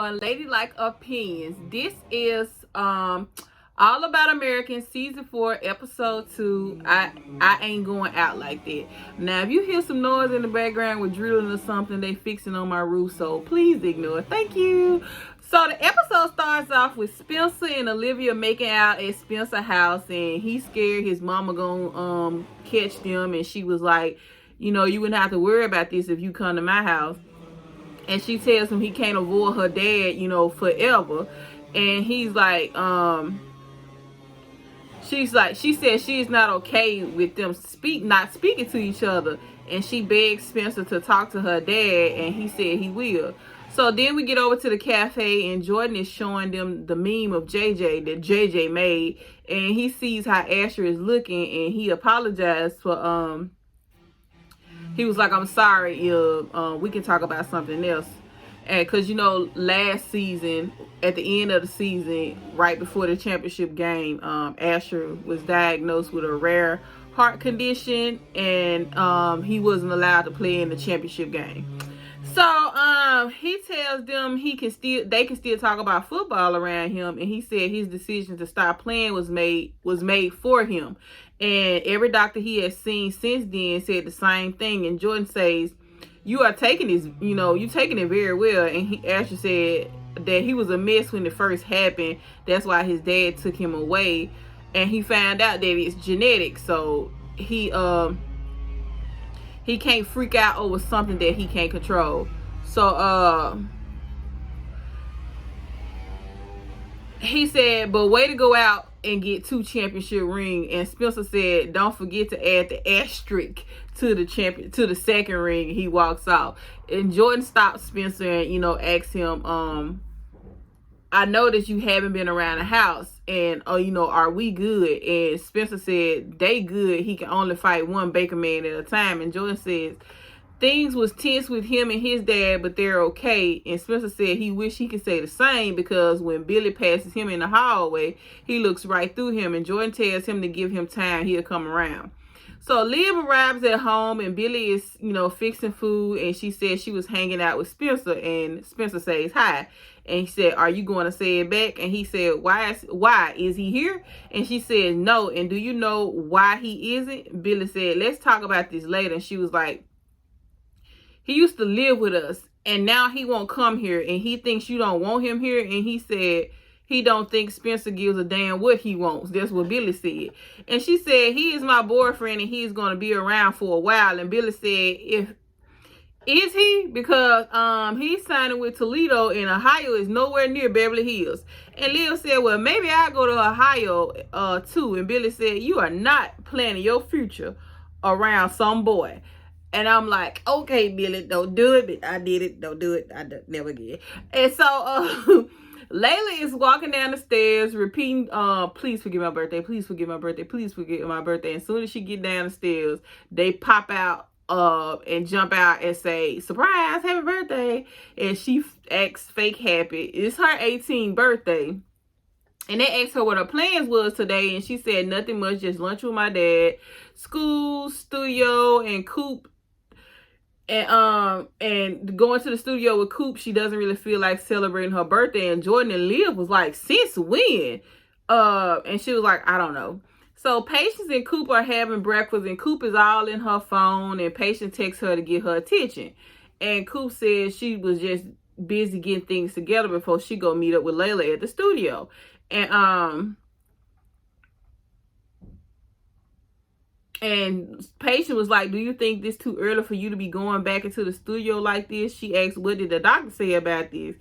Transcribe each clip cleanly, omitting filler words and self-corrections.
on Ladylike Opinions. This is All About American season 4 episode 2. I ain't going out like that. Now if you hear some noise in the background with drilling or something, they fixing on my roof, so please ignore it. Thank you. So the episode starts off with Spencer and Olivia making out at Spencer's house, and he's scared his mama gonna catch them, and she was like, you know, you wouldn't have to worry about this if you come to my house. And she tells him he can't avoid her dad, you know, forever. And he's like, she says she's not okay with them not speaking to each other. And she begs Spencer to talk to her dad, and he said he will. So then we get over to the cafe, and Jordan is showing them the meme of JJ that JJ made. And he sees how Asher is looking, and he apologized for, he was like, I'm sorry, we can talk about something else. And because, you know, last season, at the end of the season, right before the championship game, Asher was diagnosed with a rare heart condition, and he wasn't allowed to play in the championship game. So he tells them they can still talk about football around him, and he said his decision to stop playing was made for him. And every doctor he has seen since then said the same thing. And Jordan says, you are taking this, you know, you taking it very well. And Asher said that he was a mess when it first happened. That's why his dad took him away. And he found out that it's genetic. So he can't freak out over something that he can't control. So he said, but way to go out and get 2 championship rings. And Spencer said, don't forget to add the asterisk to the second ring. He walks off. And Jordan stops Spencer and, you know, asks him, I know that you haven't been around the house, and you know, are we good? And Spencer said they good. He can only fight one Baker man at a time. And Jordan says things was tense with him and his dad, but they're okay. And Spencer said he wish he could say the same, because when Billy passes him in the hallway, he looks right through him. And Jordan tells him to give him time, he'll come around. So Liv arrives at home, and Billy is, you know, fixing food, and she says she was hanging out with Spencer, and Spencer says hi. And he said, are you going to say it back? And he said, why is he here? And she said, no. And do you know why he isn't? Billy said, let's talk about this later. And she was like, he used to live with us, and now he won't come here, and he thinks you don't want him here. And he said he don't think Spencer gives a damn what he wants. That's what Billy said. And she said, he is my boyfriend, and he's going to be around for a while. And Billy said, is he? Because he's signing with Toledo, and Ohio is nowhere near Beverly Hills. And Liv said, well, maybe I'll go to Ohio too. And Billy said, you are not planning your future around some boy. And I'm like, okay, Billy, don't do it. I did it. Don't do it. Never again. And so Layla is walking down the stairs repeating, please forget my birthday. Please forget my birthday. Please forget my birthday. And as soon as she get down the stairs, they pop out and jump out and say, surprise, happy birthday. And she acts fake happy. It's her 18th birthday. And they asked her what her plans was today, and she said nothing much, just lunch with my dad, school, studio, and Coop. And going to the studio with Coop, she doesn't really feel like celebrating her birthday. And Jordan and Liv was like, since when? And she was like, I don't know. So Patience and Coop are having breakfast, and Coop is all in her phone, and Patience texts her to get her attention. And Coop says she was just busy getting things together before she go meet up with Layla at the studio. And Patience was like, do you think this too early for you to be going back into the studio like this? She asked, what did the doctor say about this?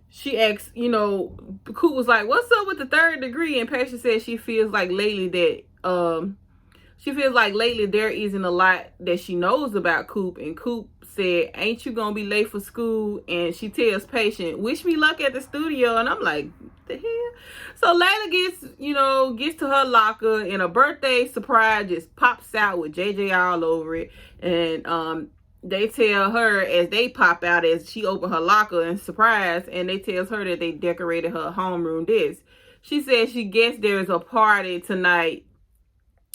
She asked, you know, Coop was like, what's up with the 3rd degree? And Patience said she feels like lately there isn't a lot that she knows about Coop. And Coop said, ain't you gonna be late for school? And she tells Patience, wish me luck at the studio. And I'm like, the hell? So Layla gets to her locker, and a birthday surprise just pops out with JJ all over it. And they tell her as they pop out, as she opened her locker and surprise, and they tells her that they decorated her homeroom desk. She said she guessed there's a party tonight.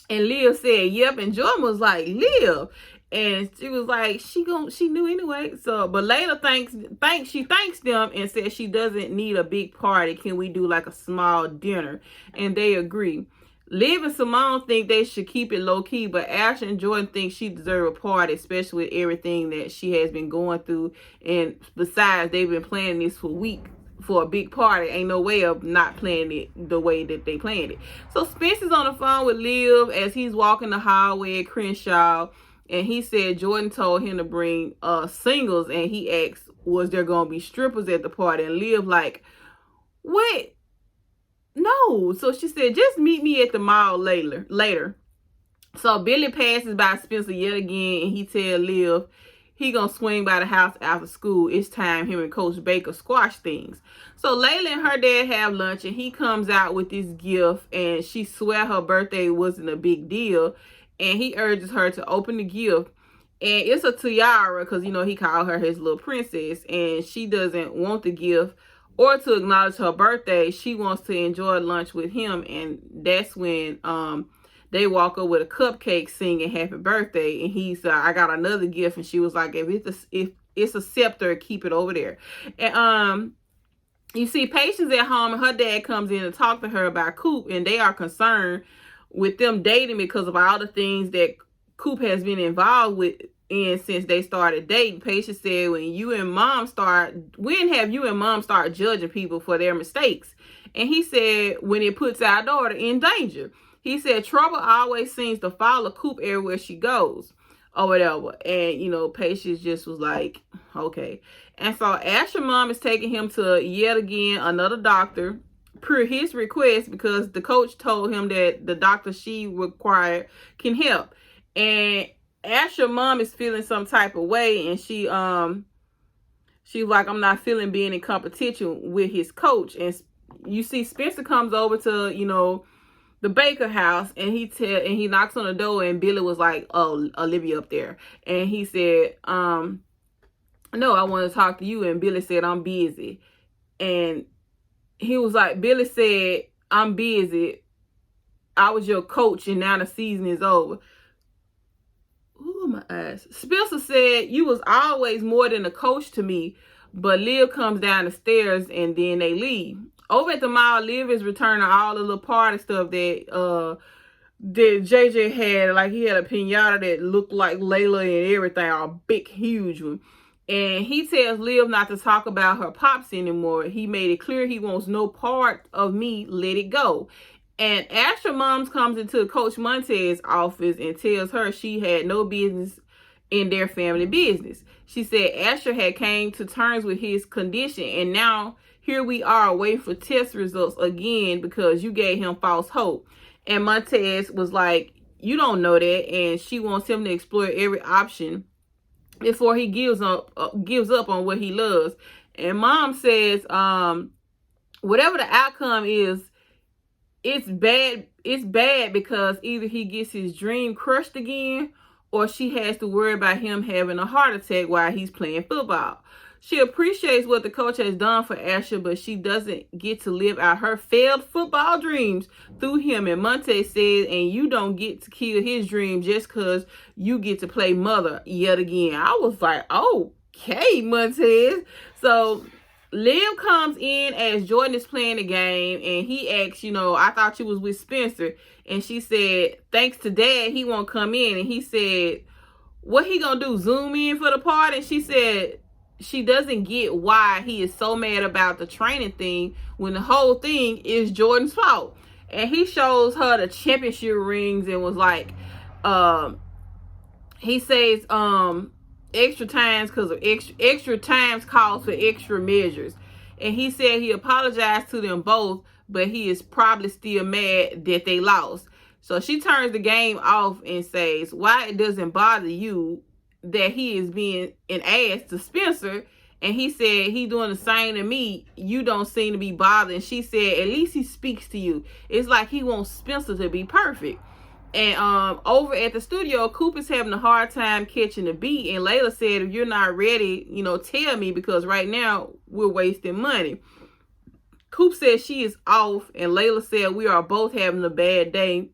And Liv said, yep. And Jordan was like, Liv. And she was like, she knew anyway. So, but Layla thanks them and says she doesn't need a big party. Can we do like a small dinner? And they agree. Liv and Simone think they should keep it low key, but Asher and Jordan think she deserves a party, especially with everything that she has been going through. And besides, they've been planning this for weeks for a big party. Ain't no way of not planning it the way that they planned it. So Spencer's on the phone with Liv as he's walking the hallway at Crenshaw, and he said Jordan told him to bring singles, and he asked, was there gonna be strippers at the party? And Liv like, what? No. So she said, just meet me at the mall later. So Billy passes by Spencer yet again, and he tell Liv he gonna swing by the house after school. It's time him and Coach Baker squash things. So Layla and her dad have lunch, and he comes out with this gift, and she swear her birthday wasn't a big deal, and he urges her to open the gift. And it's a tiara, because, you know, he called her his little princess, and she doesn't want the gift or to acknowledge her birthday. She wants to enjoy lunch with him, and that's when they walk up with a cupcake singing happy birthday, and he's I got another gift, and she was like, if it's a scepter, keep it over there. And you see Patience at home, and her dad comes in to talk to her about Coop, and they are concerned with them dating because of all the things that Coop has been involved in since they started dating. Patience said, when have you and mom start judging people for their mistakes? And he said, when it puts our daughter in danger. He said, trouble always seems to follow Coop everywhere she goes, or whatever. And, you know, Patience just was like, okay. And so Asher's mom is taking him to yet again another doctor per his request, because the coach told him that the doctor she required can help. And Asher's mom is feeling some type of way, and she's like, I'm not feeling being in competition with his coach. And you see Spencer comes over to, you know, the Baker house, and he knocks on the door, and Billy was like, oh, Olivia up there. And he said, no, I want to talk to you. And Billy said, I'm busy. And he was like, Billy said, I'm busy. I was your coach, and now the season is over. Ooh, my eyes. Spencer said, you was always more than a coach to me. But Liv comes down the stairs, and then they leave. Over at the mall, Liv is returning all the little party stuff that JJ had. Like, he had a pinata that looked like Layla and everything, a big, huge one. And he tells Liv not to talk about her pops anymore. He made it clear he wants no part of me. Let it go. And Asher Moms comes into Coach Montez's office and tells her she had no business in their family business. She said Asher had came to terms with his condition, and now here we are waiting for test results again because you gave him false hope. And Montez was like, you don't know that. And she wants him to explore every option before he gives up on what he loves. And Mom says, whatever the outcome is, it's bad because either he gets his dream crushed again, or she has to worry about him having a heart attack while he's playing football. She appreciates what the coach has done for Asher, but she doesn't get to live out her failed football dreams through him. And Monte says, and you don't get to kill his dream just because you get to play mother yet again. I was like, okay, Montez. So Liv comes in as Jordan is playing the game, and he asks, I thought you was with Spencer. And she said, thanks to Dad, he won't come in. And he said, what he gonna do, zoom in for the party? And she said she doesn't get why he is so mad about the training thing when the whole thing is Jordan's fault. And he shows her the championship rings and was like, he says, extra times because of extra times calls for extra measures. And he said he apologized to them both, but he is probably still mad that they lost. So she turns the game off and says, why it doesn't bother you that he is being an ass to Spencer? And he said, he doing the same to me. You don't seem to be bothered. And she said, at least he speaks to you. It's like he wants Spencer to be perfect. And over at the studio, Coop is having a hard time catching the beat. And Layla said, if you're not ready, tell me, because right now we're wasting money. Coop said she is off, and Layla said we are both having a bad day.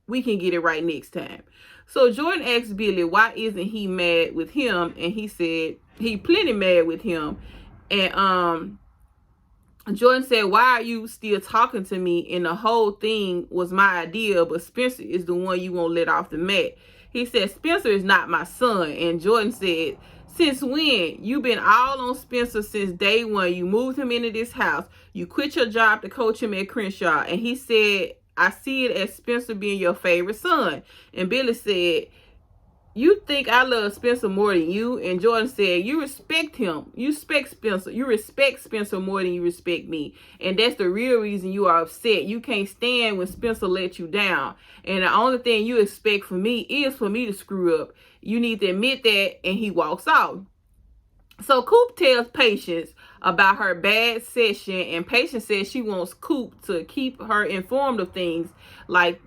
We can get it right next time. So Jordan asked Billy, why isn't he mad with him? And he said, he plenty mad with him. And Jordan said, why are you still talking to me? And the whole thing was my idea, but Spencer is the one you won't let off the mat. He said, Spencer is not my son. And Jordan said, since when? You've been all on Spencer since day one. You moved him into this house. You quit your job to coach him at Crenshaw. And he said, I see it as Spencer being your favorite son. And Billy said, you think I love Spencer more than you? And Jordan said, you respect him. You respect Spencer. You respect Spencer more than you respect me. And that's the real reason you are upset. You can't stand when Spencer lets you down. And the only thing you expect from me is for me to screw up. You need to admit that. And he walks off. So Coop tells Patience about her bad session. And Patience says she wants Coop to keep her informed of things like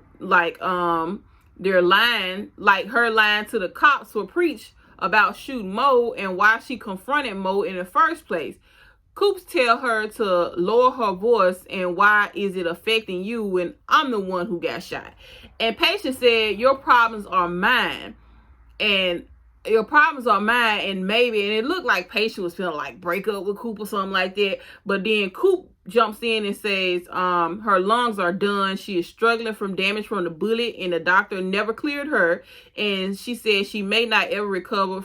their line, like her line to the cops for preach about shooting Mo and why she confronted Mo in the first place. Coops tell her to lower her voice and why is it affecting you when I'm the one who got shot. And Patience said, your problems are mine. And your problems are mine. And it looked like Patience was feeling like break up with Coop or something like that. But then Coop jumps in and says her lungs are done. She is struggling from damage from the bullet and the doctor never cleared her. And she said she may not ever recover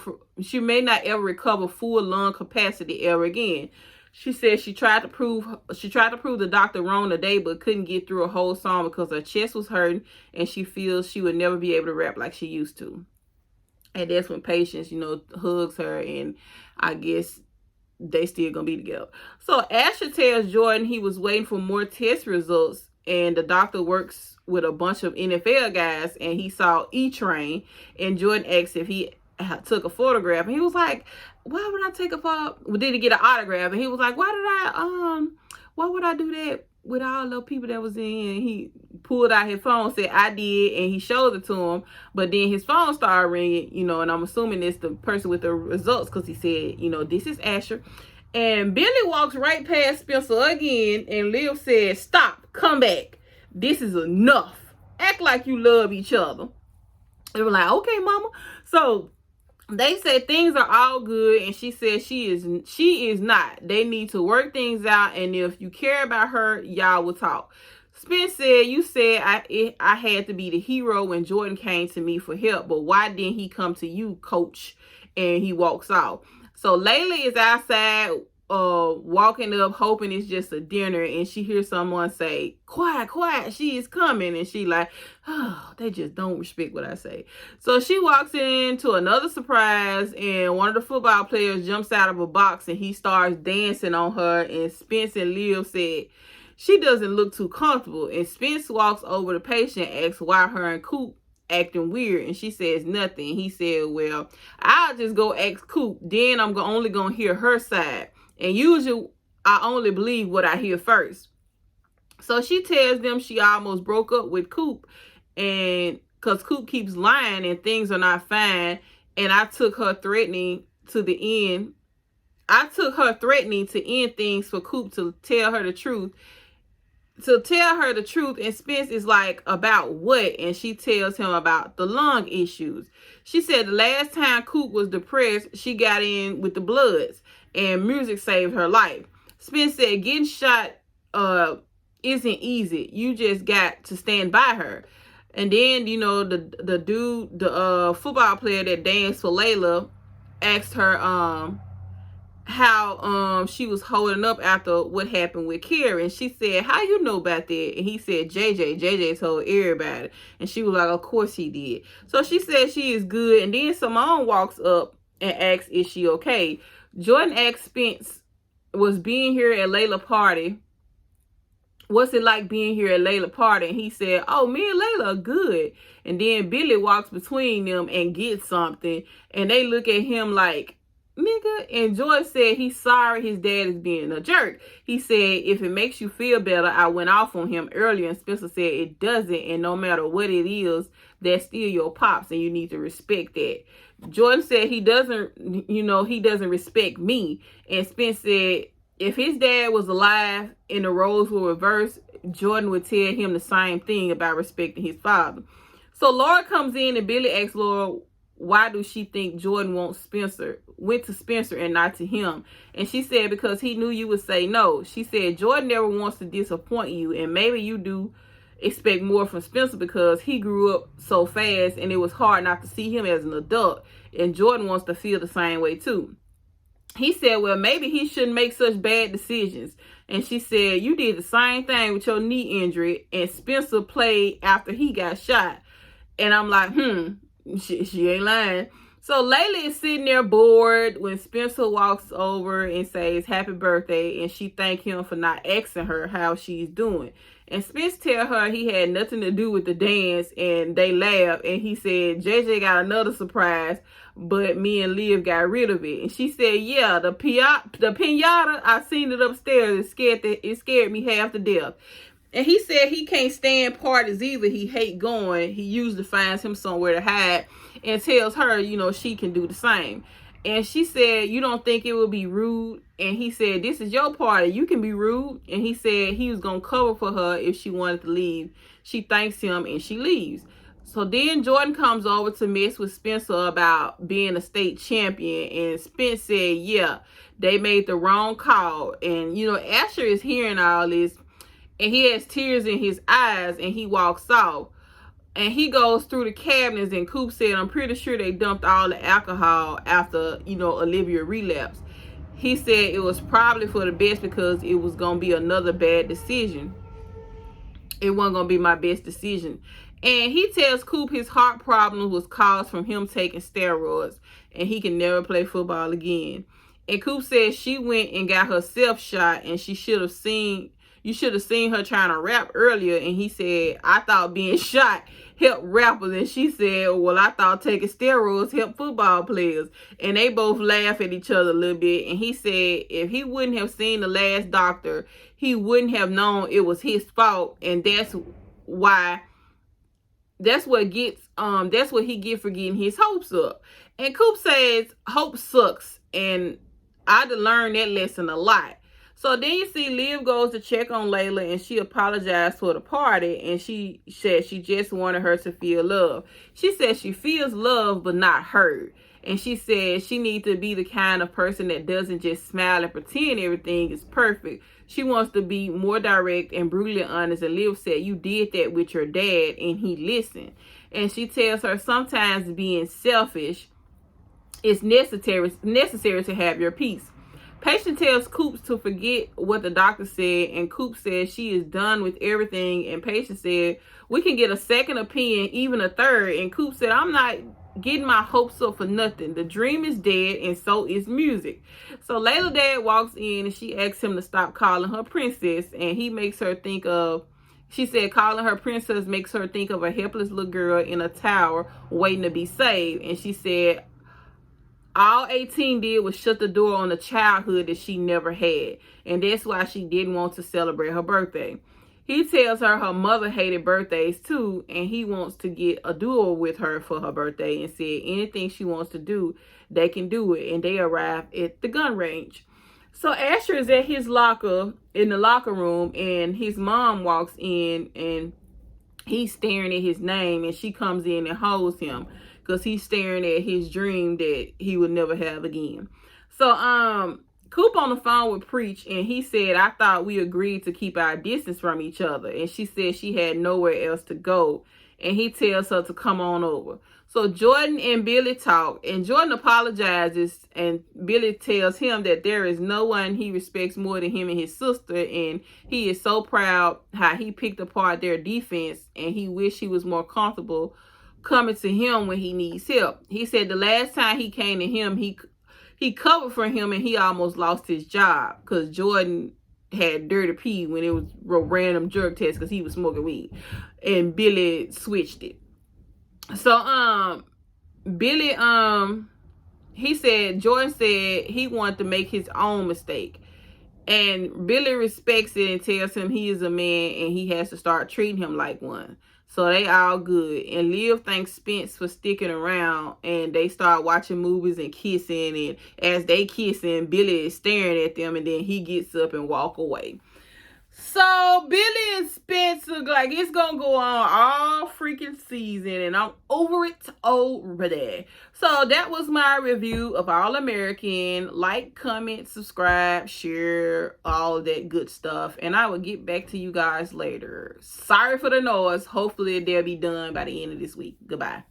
full lung capacity ever again. She said she tried to prove the doctor wrong today, but couldn't get through a whole song because her chest was hurting and she feels she would never be able to rap like she used to. And that's when Patience, hugs her, and I guess they still gonna be together. So Asher tells Jordan he was waiting for more test results, and the doctor works with a bunch of NFL guys, and he saw E-Train, and Jordan asked if he took a photograph, and he was like, why would I take a photo? Did he get an autograph? And he was like, why would I do that with all the people that was in? And he pulled out his phone, said I did, and he showed it to him. But then his phone started ringing, and I'm assuming it's the person with the results, because he said, this is Asher. And Billy walks right past Spencer again, and Liv said, stop, come back. This is enough. Act like you love each other. They were like, okay, mama. So they said things are all good, and she said she is not. They need to work things out, and if you care about her, y'all will talk. Spence said, you said I had to be the hero when Jordan came to me for help, but why didn't he come to you, coach? And he walks off. So Layla is outside walking up, hoping it's just a dinner, and she hears someone say, quiet, she is coming. And she like, oh, they just don't respect what I say. So she walks into another surprise, and one of the football players jumps out of a box and he starts dancing on her. And Spence and Liv said she doesn't look too comfortable. And Spence walks over to Patient and asks why her and Coop acting weird, and she says nothing. He said, well, I'll just go ask Coop, then I'm only gonna hear her side, and usually I only believe what I hear first. So she tells them she almost broke up with Coop, and because Coop keeps lying and things are not fine, and I took her threatening to end things for Coop to tell her the truth. And Spence is like, about what? And she tells him about the lung issues. She said the last time Coop was depressed, she got in with the Bloods, and music saved her life. Spence said getting shot isn't easy. You just got to stand by her. And then, the football player that danced for Layla asked her how she was holding up after what happened with Karen. She said, how you know about that? And he said, JJ told everybody. And she was like, of course he did. So she said she is good. And then Simone walks up and asks, is she okay? Jordan asked Spence, was being here at Layla party, what's it like being here at Layla party? And he said, oh, me and Layla are good. And then Billy walks between them and gets something, and they look at him like, nigga. And George said he's sorry his dad is being a jerk. He said, if it makes you feel better, I went off on him earlier. And Spencer said it doesn't, and no matter what it is, that's still your pops, and you need to respect that. Jordan said he doesn't respect me. And Spence said if his dad was alive and the roles were reversed, Jordan would tell him the same thing about respecting his father. So Laura comes in and Billy asks Laura, why do she think Jordan went to Spencer and not to him? And she said, because he knew you would say no. She said, Jordan never wants to disappoint you, and maybe you do expect more from Spencer because he grew up so fast and it was hard not to see him as an adult. And Jordan wants to feel the same way too. He said, well, maybe he shouldn't make such bad decisions. And she said, you did the same thing with your knee injury, and Spencer played after he got shot. And I'm like, she ain't lying. So Layla is sitting there bored when Spencer walks over and says happy birthday, and she thanked him for not asking her how she's doing. And Spence tell her he had nothing to do with the dance, and they laugh. And he said, JJ got another surprise, but me and Liv got rid of it. And she said, yeah, the pinata, I seen it upstairs. It scared me half to death. And he said he can't stand parties either. He hate going. He usually finds him somewhere to hide, and tells her, she can do the same. And she said, you don't think it would be rude? And he said, this is your party. You can be rude. And he said he was going to cover for her if she wanted to leave. She thanks him and she leaves. So then Jordan comes over to mess with Spencer about being a state champion. And Spence said, yeah, they made the wrong call. And, Asher is hearing all this. And he has tears in his eyes, and he walks off. And he goes through the cabinets, and Coop said, I'm pretty sure they dumped all the alcohol after, Olivia relapsed. He said it was probably for the best because it was going to be another bad decision. It wasn't going to be my best decision. And he tells Coop his heart problem was caused from him taking steroids, and he can never play football again. And Coop says she went and got herself shot, and you should have seen her trying to rap earlier. And he said, I thought being shot helped rappers. And she said, well, I thought taking steroids helped football players. And they both laugh at each other a little bit. And he said if he wouldn't have seen the last doctor, he wouldn't have known it was his fault. And that's what he get for getting his hopes up. And Coop says hope sucks. And I had to learn that lesson a lot. So then you see Liv goes to check on Layla, and she apologized for the party, and she said she just wanted her to feel love. She said she feels love but not heard. And she said she needs to be the kind of person that doesn't just smile and pretend everything is perfect. She wants to be more direct and brutally honest. And Liv said, you did that with your dad, and he listened. And she tells her sometimes being selfish is necessary to have your peace. Patient tells Coop to forget what the doctor said, and Coop says she is done with everything. And Patient said, we can get a second opinion, even a third. And Coop said, I'm not getting my hopes up for nothing. The dream is dead, and so is music. So Layla's dad walks in, and she asks him to stop calling her princess. And he makes her think of, she said calling her princess makes her think of a helpless little girl in a tower waiting to be saved. And she said, all 18 did was shut the door on the childhood that she never had. And that's why she didn't want to celebrate her birthday. He tells her mother hated birthdays too, and he wants to get a duel with her for her birthday, and said anything she wants to do, they can do it. And they arrive at the gun range. So Asher is at his locker, in the locker room, and his mom walks in, and he's staring at his name, and she comes in and holds him, because he's staring at his dream that he would never have again. So, Coop on the phone with Preach, and he said, I thought we agreed to keep our distance from each other. And she said she had nowhere else to go. And he tells her to come on over. So Jordan and Billy talk, and Jordan apologizes, and Billy tells him that there is no one he respects more than him and his sister, and he is so proud how he picked apart their defense, and he wished he was more comfortable coming to him when he needs help. He said the last time he came to him, he covered for him, and he almost lost his job because Jordan had dirty pee when it was a random drug test because he was smoking weed, and Billy switched it. So Billy he said Jordan said he wanted to make his own mistake, and Billy respects it and tells him he is a man and he has to start treating him like one. So they all good. And Liv thanks Spence for sticking around, and they start watching movies and kissing. And as they kissing, Billy is staring at them, and then he gets up and walk away. So Billy and Spencer, like, it's gonna go on all freaking season, and I'm over it already. So that was my review of All American. Like, comment, subscribe, share, all that good stuff, and I will get back to you guys later. Sorry for the noise. Hopefully they'll be done by the end of this week. Goodbye.